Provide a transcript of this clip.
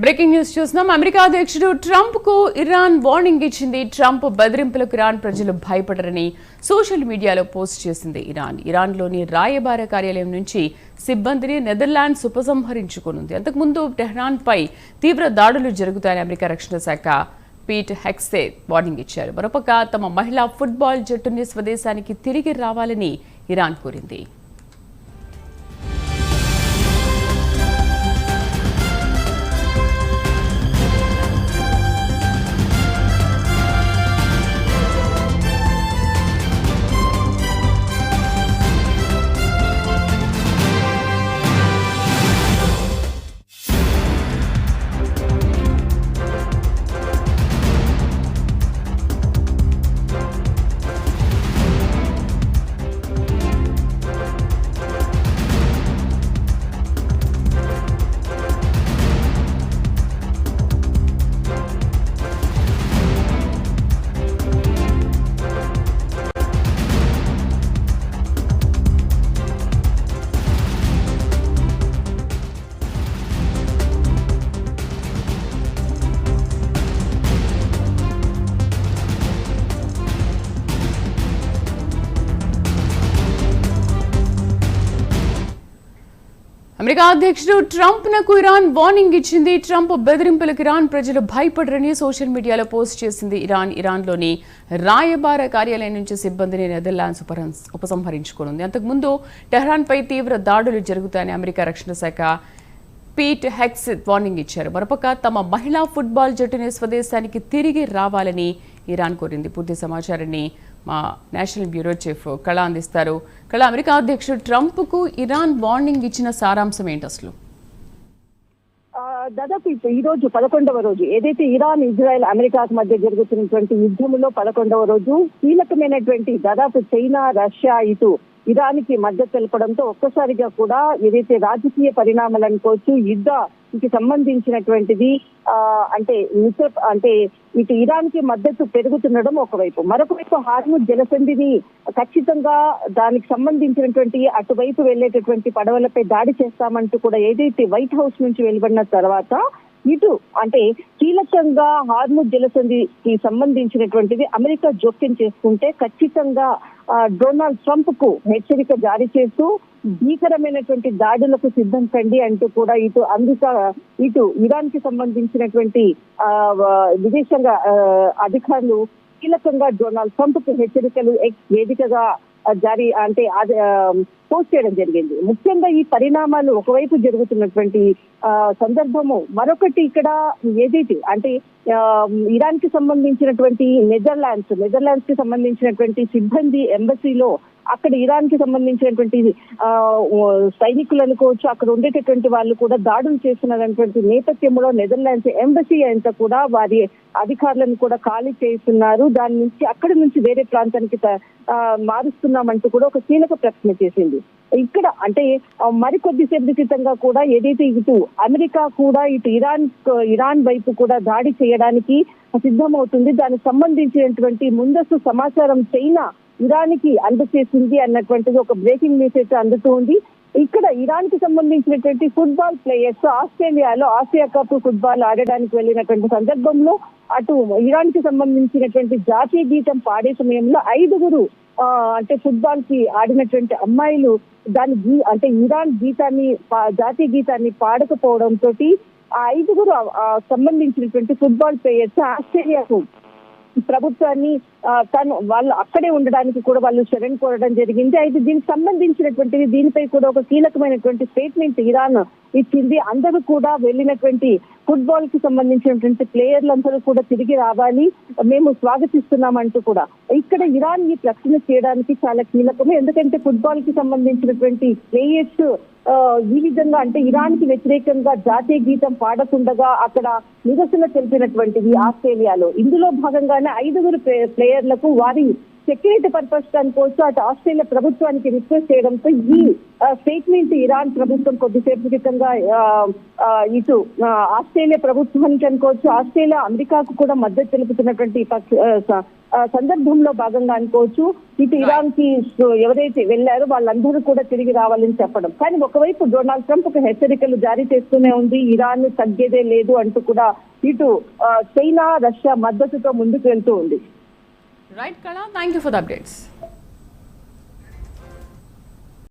Breaking news చూస్తున్నాం. America అధ్యక్షుడు Trump కు ఇరాన్ వార్నింగ్ ఇచ్చింది. ట్రంప్ బెదిరింపులకు ఇరాన్ ప్రజలు భయపడరని సోషల్ మీడియాలో పోస్ట్ చేసింది. ఇరాన్లోని రాయబార కార్యాలయం నుంచి సిబ్బందిని నెదర్లాండ్స్ ఉపసంహరించుకోనుంది. అంతకుముందు టెహ్రాన్ పై తీవ్ర దాడులు జరుగుతాయని అమెరికా రక్షణ శాఖ పీట్ హెక్సేత్ వార్నింగ్ ఇచ్చారు. మరోపక్క తమ మహిళా ఫుట్బాల్ జట్టుని స్వదేశానికి తిరిగి రావాలని ఇరాన్ కోరింది. అమెరికా అధ్యక్షుడు ట్రంప్ నకు ఇరాన్ వార్నింగ్ ఇచ్చింది. ట్రంప్ బెదిరింపులకు ఇరాన్ ప్రజలు భయపడరని సోషల్ మీడియాలో పోస్ట్ చేసింది. ఇరాన్లోని రాయబార కార్యాలయం నుంచి సిబ్బందిని నెదర్లాండ్స్ ఉపసంహరించుకోనుంది. అంతకుముందు టెహ్రాన్ పై తీవ్ర దాడులు జరుగుతాయని అమెరికా రక్షణ శాఖ పీట్ హెక్సేత్ వార్నింగ్ ఇచ్చారు. మరోపక్క తమ మహిళా ఫుట్బాల్ జట్టుని స్వదేశానికి తిరిగి రావాలని ఇరాన్ కోరింది. పూర్తి సమాచారాన్ని మా నేషనల్ బ్యూరో చీఫ్ కళ అందిస్తారు. కళ, అమెరికా అధ్యక్షుడు ట్రంప్ కు ఇరాన్ వార్నింగ్ ఇచ్చిన సారాంశం ఏంటి అసలు? దాదాపు ఈ రోజు 11వ రోజు ఏదైతే ఇరాన్ ఇజ్రాయెల్ అమెరికా మధ్య జరుగుతున్నటువంటి యుద్ధంలో 11వ రోజు కీలకమైనటువంటి దాదాపు చైనా రష్యా ఇటు ఇరాన్ కి మద్దతు తెలపడంతో ఒక్కసారిగా కూడా ఏదైతే రాజకీయ పరిణామాలు అనుకోవచ్చు యుద్ధానికి సంబంధించినటువంటిది అంటే ఇటు ఇరాన్ కి మద్దతు పెరుగుతుండడం ఒకవైపు, మరొక వైపు హార్ముజ్ జలసంధిని ఖచ్చితంగా దానికి సంబంధించినటువంటి అటువైపు వెళ్లేటటువంటి పడవలపై దాడి చేస్తామంటూ కూడా ఏదైతే వైట్ హౌస్ నుంచి వెలువడిన తర్వాత ఇటు అంటే కీలకంగా హార్ముజ్ జలసంధికి సంబంధించినటువంటిది అమెరికా జోక్యం చేసుకుంటే ఖచ్చితంగా డొనాల్డ్ ట్రంప్ కు హెచ్చరిక జారీ చేస్తూ భీకరమైనటువంటి దాడులకు సిద్ధం కండి అంటూ కూడా ఇటు ఇరాన్ కి సంబంధించినటువంటి విదేశాంగ అధికారులు కీలకంగా డొనాల్డ్ ట్రంప్ కు హెచ్చరికలు వేదికగా పోస్ట్ చేయడం జరిగింది. ముఖ్యంగా ఈ పరిణామాలు ఒకవైపు జరుగుతున్నటువంటి సందర్భము, మరొకటి ఇక్కడ ఏదైతే అంటే ఇరాన్ కి సంబంధించినటువంటి నెదర్లాండ్స్ కి సంబంధించినటువంటి సిబ్బంది ఎంబసీలో అక్కడ ఇరాన్ కి సంబంధించినటువంటి సైనికులు అనుకోవచ్చు, అక్కడ ఉండేటటువంటి వాళ్ళు కూడా దాడులు చేస్తున్నటువంటి నేపథ్యంలో నెదర్లాండ్స్ ఎంబసీ అంతా కూడా వారి అధికారులను కూడా ఖాళీ చేస్తున్నారు. దాని నుంచి అక్కడి నుంచి వేరే ప్రాంతానికి మారుస్తున్నామంటూ కూడా ఒక కీలక ప్రకటన చేసింది. ఇక్కడ అంటే మరికొద్దిసేపు క్రితంగా కూడా ఏదైతే ఇటు అమెరికా కూడా ఇటు ఇరాన్ వైపు కూడా దాడి చేయడానికి సిద్ధమవుతుంది, దానికి సంబంధించినటువంటి ముందస్తు సమాచారం చైనా ఇరాన్ కి అందజేసింది అన్నటువంటిది ఒక బ్రేకింగ్ న్యూస్ అయితే అందుతూ ఉంది. ఇక్కడ ఇరాన్ కి సంబంధించినటువంటి ఫుట్బాల్ ప్లేయర్స్ ఆస్ట్రేలియాలో ఆసియా కప్ ఫుట్బాల్ ఆడడానికి వెళ్ళినటువంటి సందర్భంలో అటు ఇరాన్ కి సంబంధించినటువంటి జాతీయ గీతం పాడే సమయంలో 5 అంటే ఫుట్బాల్ కి ఆడినటువంటి అమ్మాయిలు ఇరాన్ జాతీయ గీతాన్ని పాడకపోవడంతో ఆ 5 సంబంధించినటువంటి ఫుట్బాల్ ప్లేయర్స్ ఆస్ట్రేలియాకు ప్రభుత్వాన్ని వాళ్ళు అక్కడే ఉండడానికి కూడా వాళ్ళు శరణ్ కోరడం జరిగింది. అయితే దీనికి సంబంధించినటువంటిది దీనిపై కూడా ఒక కీలకమైనటువంటి స్టేట్మెంట్ ఇరాన్ ఇచ్చింది. అందరూ కూడా వెళ్ళినటువంటి ఫుట్బాల్ కి సంబంధించినటువంటి ప్లేయర్లందరూ కూడా తిరిగి రావాలి, మేము స్వాగతిస్తున్నామంటూ కూడా ఇక్కడ ఇరాన్ ఈ ప్రకటన చేయడానికి చాలా కీలకము. ఎందుకంటే ఫుట్బాల్ కి సంబంధించినటువంటి ప్లేయర్స్ ఈ విధంగా అంటే ఇరాన్ కి వ్యతిరేకంగా జాతీయ గీతం పాడకుండగా అక్కడ నిరసన తెలిపినటువంటిది ఆస్ట్రేలియాలో. ఇందులో భాగంగానే 5 ప్లేయర్లకు వారి సెక్యూరిటీ పర్పస్ అనుకోవచ్చు అటు ఆస్ట్రేలియా ప్రభుత్వానికి రిక్వెస్ట్ చేయడంతో ఈ స్టేట్మెంట్ ఇరాన్ ప్రభుత్వం కొద్దిసేపు క్రితంగా ఇటు ఆస్ట్రేలియా ప్రభుత్వానికి అనుకోవచ్చు, ఆస్ట్రేలియా అమెరికాకు కూడా మద్దతు తెలుపుతున్నటువంటి సందర్భంలో భాగంగా అనుకోవచ్చు. ఇటు ఇరాన్ కి ఎవరైతే వెళ్లారో వాళ్ళందరూ కూడా తిరిగి రావాలని చెప్పడం. కానీ ఒకవైపు డొనాల్డ్ ట్రంప్ ఒక హెచ్చరికలు జారీ చేస్తూనే ఉంది, ఇరాన్ తగ్గేదే లేదు అంటూ కూడా ఇటు చైనా రష్యా మద్దతుతో ముందుకు వెళ్తూ ఉంది. రైట్ కళ, thank you for the updates.